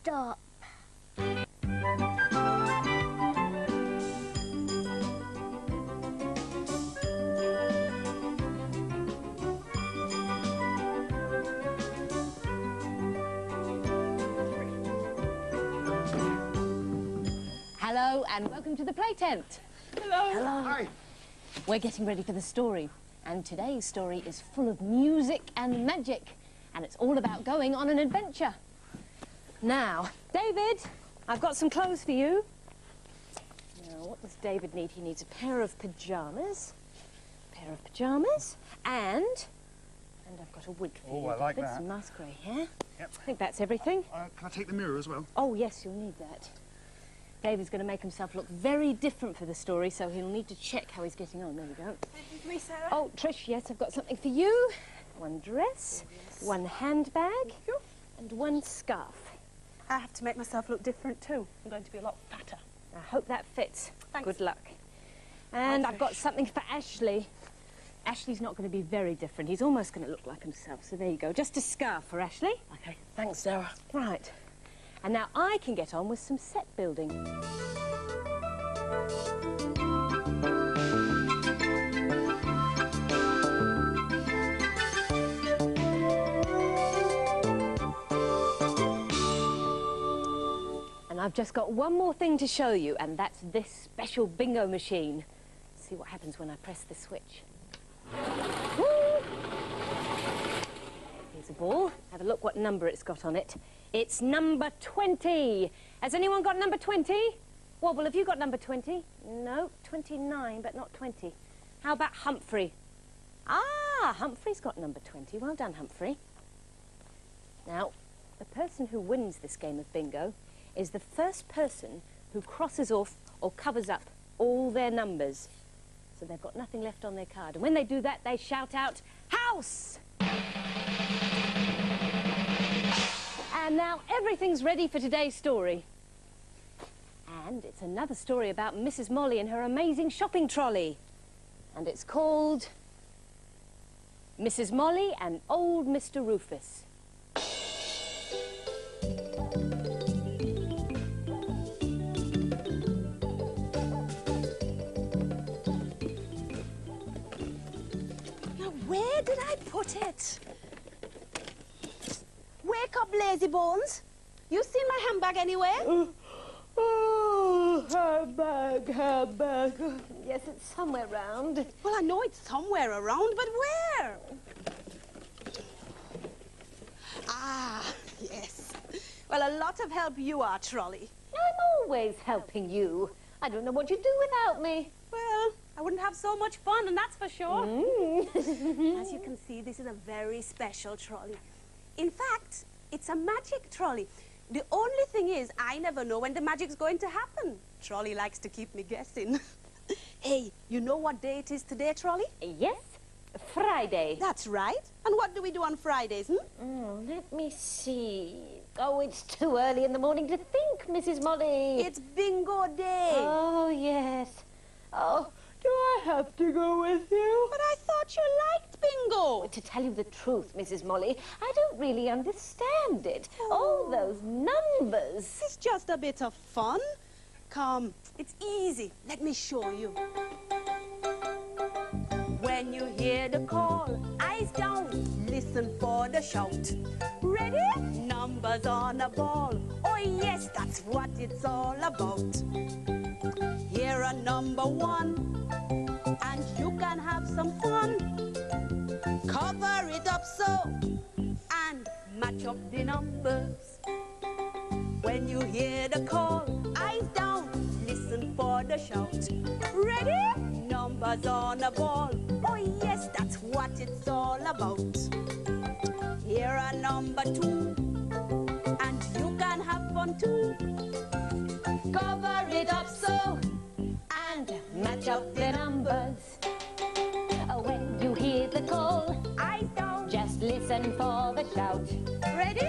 stop. Hello and welcome to the play tent. Hello. Hello. Hi. We're getting ready for the story, and today's story is full of music and magic, and it's all about going on an adventure. Now, David, I've got some clothes for you. Now, what does David need? He needs a pair of pyjamas, and I've got a wig for you. Oh, I like that. Some nice grey hair. Yep. I think that's everything. Can I take the mirror as well? Oh, yes, you'll need that. David's going to make himself look very different for the story, so he'll need to check how he's getting on. There we go. Thank you, Sarah. Oh, Trish, yes, I've got something for you. One dress, one handbag, and one scarf. I have to make myself look different too. I'm going to be a lot fatter. I hope that fits. Thanks. Good luck. And Hi, I've got Trish. something for Ashley. Ashley's not going to be very different. He's almost going to look like himself. So there you go. Just a scarf for Ashley. Okay, thanks, Sarah. Right. And now I can get on with some set building. And I've just got one more thing to show you, and that's this special bingo machine. See what happens when I press the switch. Woo! Here's a ball. Have a look what number it's got on it. It's number 20. Has anyone got number 20? Wobble, have you got number 20? No, 29, but not 20. How about Humphrey? Ah, Humphrey's got number 20. Well done, Humphrey. Now, the person who wins this game of bingo is the first person who crosses off or covers up all their numbers. So they've got nothing left on their card. And when they do that, they shout out, "House!" And now everything's ready for today's story. And it's another story about Mrs. Molly and her amazing shopping trolley. And it's called Mrs. Molly and Old Mr. Rufus. Now, where did I put it? Wake up, lazy bones. You seen my handbag anywhere? Oh, handbag. Yes, it's somewhere round. Well, I know it's somewhere around, but where? Ah, yes. Well, a lot of help you are, Trolley. I'm always helping you. I don't know what you'd do without me. Well, I wouldn't have so much fun, and that's for sure. As you can see, this is a very special trolley. In fact, it's a magic trolley. The only thing is, I never know when the magic's going to happen. Trolley likes to keep me guessing. Hey, you know what day it is today, Trolley? Yes, Friday. That's right. And what do we do on Fridays, Let me see. Oh, it's too early in the morning to think, Mrs. Molly. It's bingo day. Oh, yes. Oh, do I have to go with you? But I thought you liked bingo. To tell you the truth, Mrs. Molly, I don't really understand it. All those numbers. It's just a bit of fun. Come, it's easy. Let me show you. When you hear the call, eyes down, listen for the shout. Ready? Numbers on a ball. Oh yes, that's what it's all about. Here are number 1, and you can have some fun. Cover it up so, and match up the numbers. When you hear the call, eyes down, listen for the shout. Ready? Numbers on a ball. Oh yes, that's what it's all about. Here are number 2, and you can have fun too. Cover it up so, and match up the numbers. When you hear the call, Eyes down. just listen for the shout. Ready?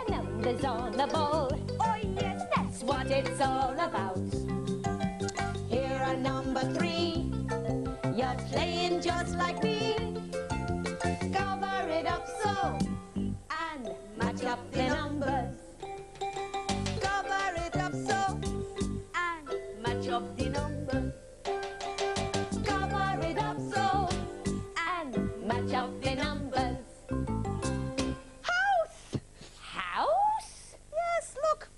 Numbers on the ball, Oh yes, that's what it's all about. Here are number 3. You're playing just like me. Cover it up so, and match up the numbers. of your numbers. House! House? Yes, look.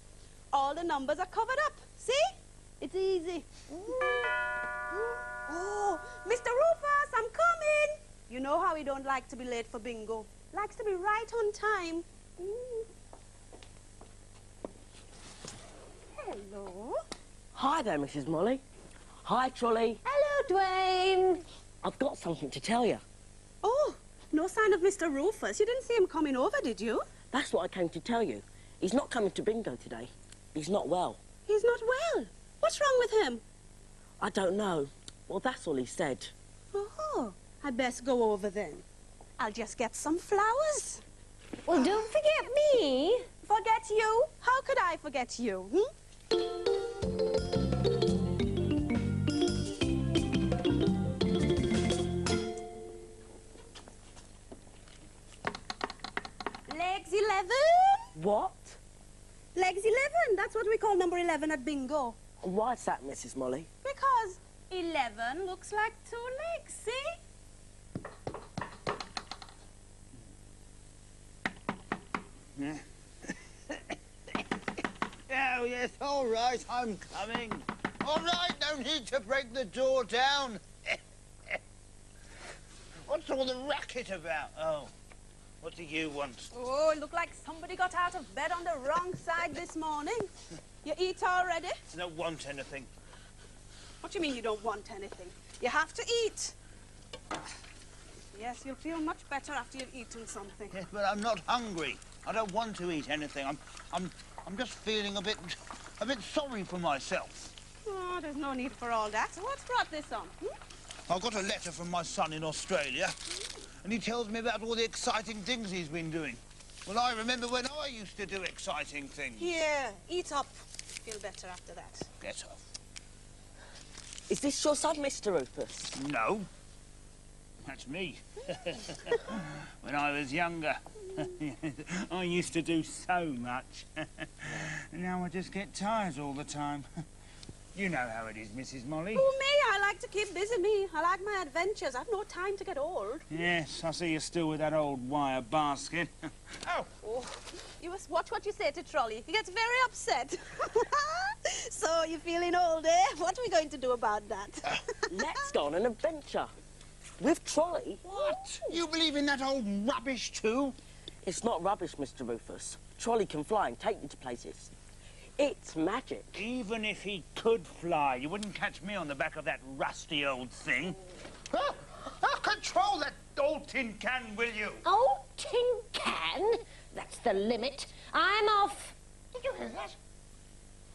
All the numbers are covered up. See? It's easy. Oh, Mr. Rufus, I'm coming. You know how he don't like to be late for bingo. Likes to be right on time. Hello. Hi there, Mrs. Molly. Hi, Trolley. Hello, Dwayne. I've got something to tell you. Oh, no sign of Mr. Rufus. You didn't see him coming over, did you? That's what I came to tell you. He's not coming to bingo today. He's not well. He's not well. What's wrong with him? I don't know. Well, that's all he said. Oh, I'd best go over then. I'll just get some flowers. Well, don't forget me. Forget you? How could I forget you? Legs 11? What? Legs 11. That's what we call number 11 at bingo. Why's that, Mrs. Molly? Because 11 looks like 2 legs, see? Oh, yes, all right, I'm coming. All right, no need to break the door down. What's all the racket about? Oh, what do you want? Oh, it looked like somebody got out of bed on the wrong side this morning. You eat already? I don't want anything. What do you mean you don't want anything? You have to eat. Yes, you'll feel much better after you've eaten something. Yes, but I'm not hungry. I don't want to eat anything. I'm just feeling a bit sorry for myself. Oh, there's no need for all that. So what's brought this on? I got a letter from my son in Australia, and he tells me about all the exciting things he's been doing. Well, I remember when I used to do exciting things. Here, eat up. Feel better after that. Get off. Is this your son, Mr. Rufus? No. That's me. When I was younger. I used to do so much. Now I just get tired all the time. You know how it is, Mrs. Molly. Oh, me, I like to keep busy, me. I like my adventures. I've no time to get old. Yes, I see you still with that old wire basket. Oh! Oh, you must watch what you say to Trolley. He gets very upset. So, you're feeling old, eh? What are we going to do about that? Let's go on an adventure. With Trolley. What? You believe in that old rubbish too? It's not rubbish, Mr. Rufus. Trolley can fly and take you to places. It's magic. Even if he could fly, you wouldn't catch me on the back of that rusty old thing. Oh, control that old tin can, will you? Oh, tin can? That's the limit. I'm off. Did you hear that?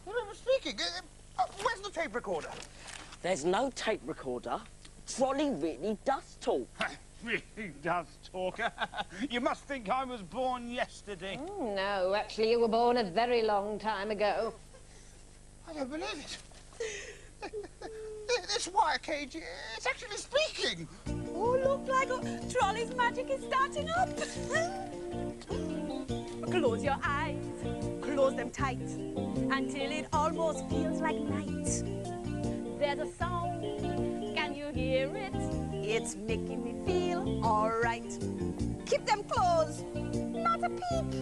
Well, I was speaking. Where's the tape recorder? There's no tape recorder. Trolley really does talk. Really does talk. You must think I was born yesterday. Oh, no, actually, you were born a very long time ago. I don't believe it. This wire cage, it's actually speaking. Oh, look like Trolley's magic is starting up. Close your eyes, close them tight, until it almost feels like night. There's a sound, can you hear it? It's making me feel alright. Keep them closed, not a peep,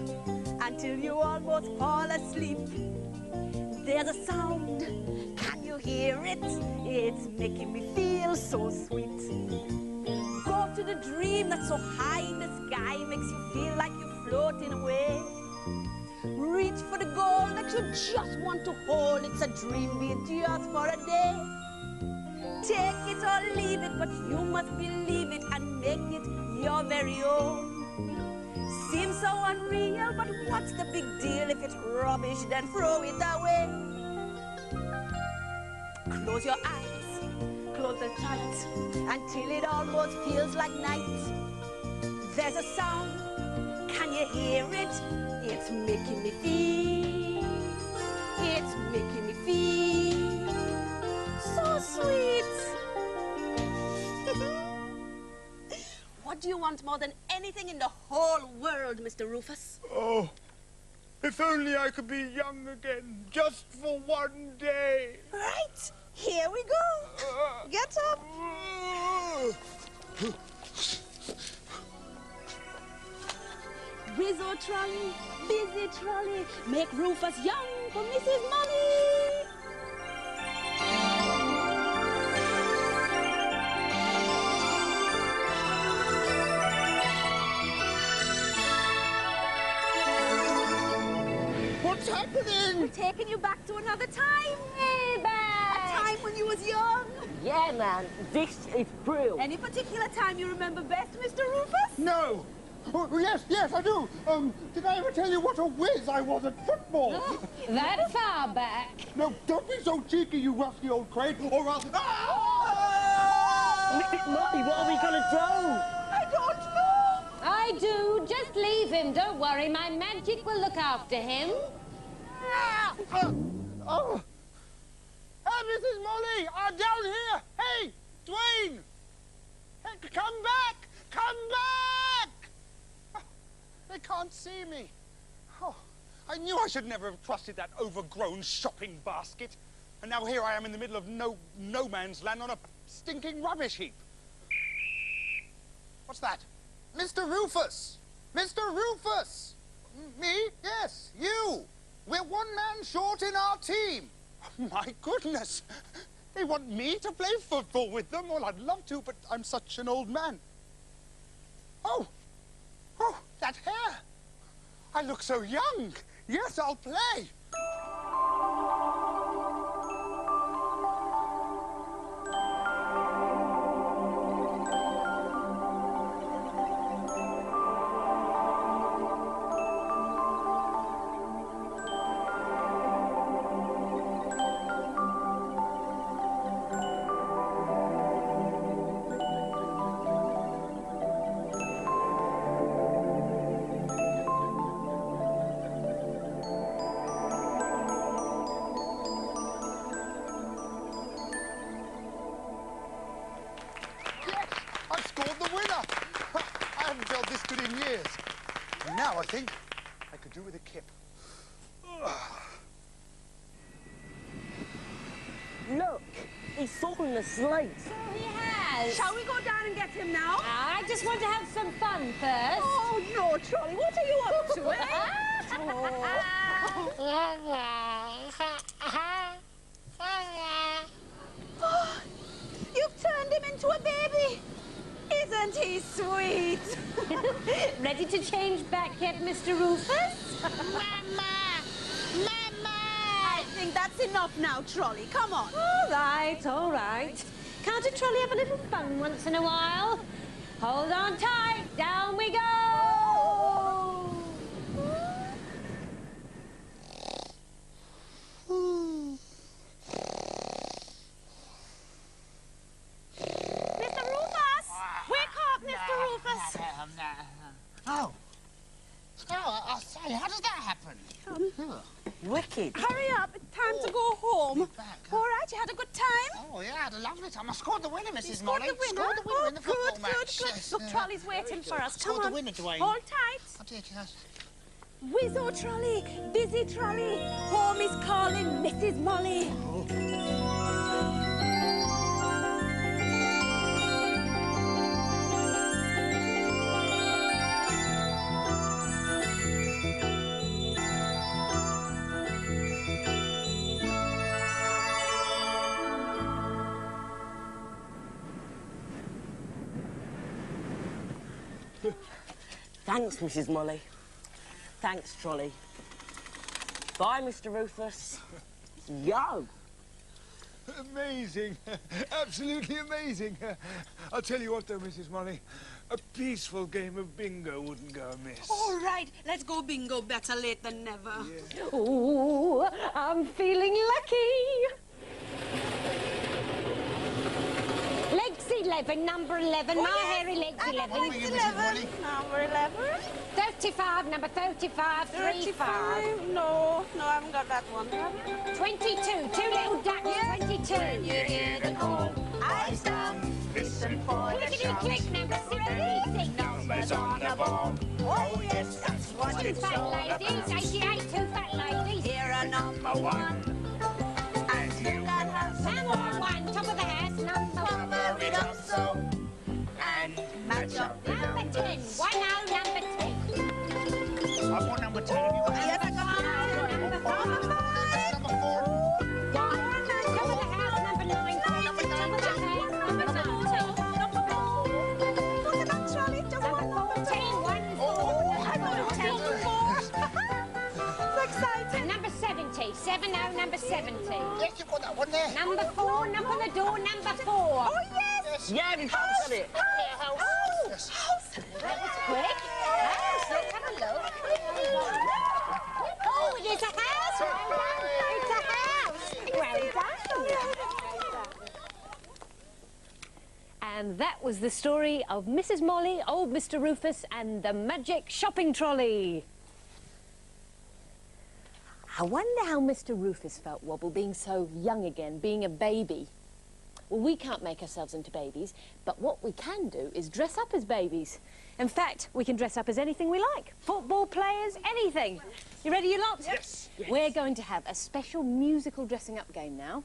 until you almost fall asleep. There's a sound, can you hear it? It's making me feel so sweet. Go to the dream that's so high in the sky, makes you feel like you're floating away. Reach for the goal that you just want to hold. It's a dream built just for a day. Take it or leave it, but you must believe it and make it your very own. Seems so unreal, but what's the big deal? If it's rubbish, then throw it away. Close your eyes, close them tight, until it almost feels like night. There's a sound, can you hear it? It's making me feel, it's making me feel so sweet. What do you want more than anything in the whole world, Mr. Rufus? Oh, if only I could be young again, just for one day. Right, here we go. Get up. Whizzo trolley, busy trolley, make Rufus young for Mrs. Molly. What's happening? We're taking you back to another time. Hey, A back! time when you was young. Yeah, man, this is brilliant. Any particular time you remember best, Mr. Rufus? No. Oh, yes, I do. Did I ever tell you what a whiz I was at football? That far back. No, don't be so cheeky, you rusty old crate, or else... Mrs. Molly, what are we going to do? I don't know. I do. Just leave him. Don't worry. My magic will look after him. Oh! Hey, Mrs. Molly! Down here! Hey, Dwayne! Hey, come back! Come back! Oh, they can't see me. Oh, I knew I should never have trusted that overgrown shopping basket. And now here I am in the middle of no man's land on a stinking rubbish heap. What's that? Mr. Rufus! Mr. Rufus! Me? Yes, you! We're one man short in our team. My goodness! They want me to play football with them? Well, I'd love to, but I'm such an old man. Oh! Oh, that hair! I look so young. Yes, I'll play. Now I think I could do with a kip. Look, he's fallen asleep. So he has. Shall we go down and get him now? I just want to have some fun first. Oh, no, Trolley. What are you up to, eh? Oh, you've turned him into a baby. Isn't he sweet? Ready to change back yet, Mr. Rufus? Mama! Mama! I think that's enough now, Trolley. Come on. All right, all right. Can't a trolley have a little fun once in a while? Hold on tight. Down we go. Mr. Rufus! Wake up, Mr. Rufus! Oh. Oh, I'll say, how does that happen? Wicked. Hurry up. It's time to go home. Back, All right, you had a good time? Oh, yeah, I had a lovely time. I scored the winner, Mrs. Scored Molly. the winner? Scored the winner in the football good, match. good. Yes, Look, Trolley's waiting for us. Come Scored on. the winner, Dwayne. Hold tight. I did, yes. Whizzo trolley, busy trolley. Home is calling Mrs. Molly. Thanks, Mrs. Molly. Thanks, Trolley. Bye, Mr. Rufus. Yo! Amazing. Absolutely amazing. I'll tell you what, though, Mrs. Molly. A peaceful game of bingo wouldn't go amiss. All right, let's go bingo. Better late than never. Yeah. Ooh, I'm feeling lucky. Legs 11, number 11. My hairy legs 11. What were you, Mrs. Molly? Number 11. 35, number 35, 35. No, I haven't got that one. 22, two little ducks, 22. When you hear the call, eyes down, listen for the Clickety shout. click, number 66. Numbers on the ball. Oh yes, that's what Two it's fat all ladies, about. 88, two fat ladies. Here are Number one, and you can have some Number fun. one, top of the house, number one. Cover it up so, and match up the Number 10, numbers. 10, number 10. I want number 10. Have you got Yes, I got number 5? Number 4. Number the house, number 9. Number the house, number 19. Look at that, Charlie. Just Number one 14, 1, 4. I got 10 So exciting. And number 70. 70, number 70. Yes, you've got that one there. Number 4, knock on the door, number 4. Oh, yes. Yeah, we can't sell it. Yes. That was quick. House, let's have a look. Oh, it is a house. Well done. It's a house. Well done. And that was the story of Mrs. Molly, old Mr. Rufus, and the magic shopping trolley. I wonder how Mr. Rufus felt, Wobble, being so young again, being a baby. Well, we can't make ourselves into babies, but what we can do is dress up as babies. In fact, we can dress up as anything we like. Football players, anything. You ready, you lot? Yes. We're going to have a special musical dressing up game now.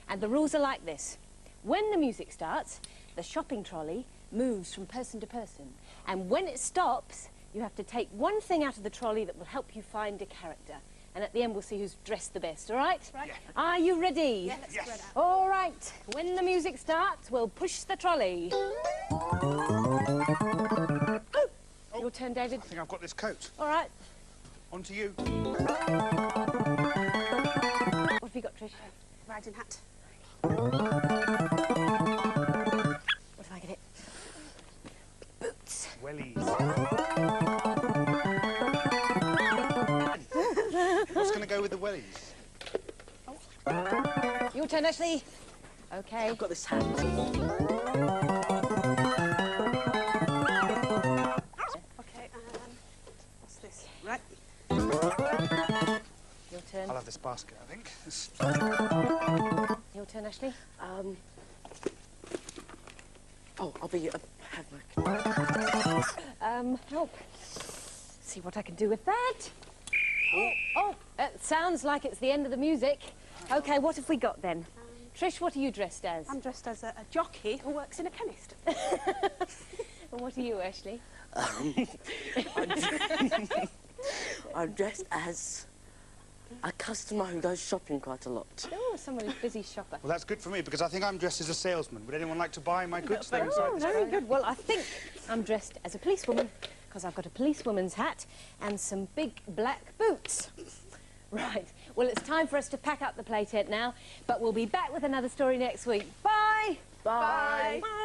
And the rules are like this. When the music starts, the shopping trolley moves from person to person. And when it stops, you have to take one thing out of the trolley that will help you find a character. And at the end, we'll see who's dressed the best, all right? Right. Are you ready? Yeah, let's spread out. All right. When the music starts, we'll push the trolley. Oh, your turn, David. I think I've got this coat. All right. On to you. What have you got, Trish? Riding hat. What if I get it? Boots. Wellies. What's going to go with the wellies? Your turn, Ashley. Okay. I've got this hat. Okay, what's this? Right. Your turn. I'll have this basket, I think. Your turn, Ashley. Oh, I'll be a headwork. Help. See what I can do with that. Oh, it sounds like it's the end of the music. Okay, what have we got then? Trish, what are you dressed as? I'm dressed as a jockey who works in a chemist. And what are you, Ashley? I'm dressed as a customer who goes shopping quite a lot. Oh, someone who's a busy shopper. Well, that's good for me, because I think I'm dressed as a salesman. Would anyone like to buy my goods there inside Oh, this very trolley? good. Well, I think I'm dressed as a policewoman because I've got a policewoman's hat and some big black boots. Right. Well, it's time for us to pack up the play tent now, but we'll be back with another story next week. Bye. Bye. Bye.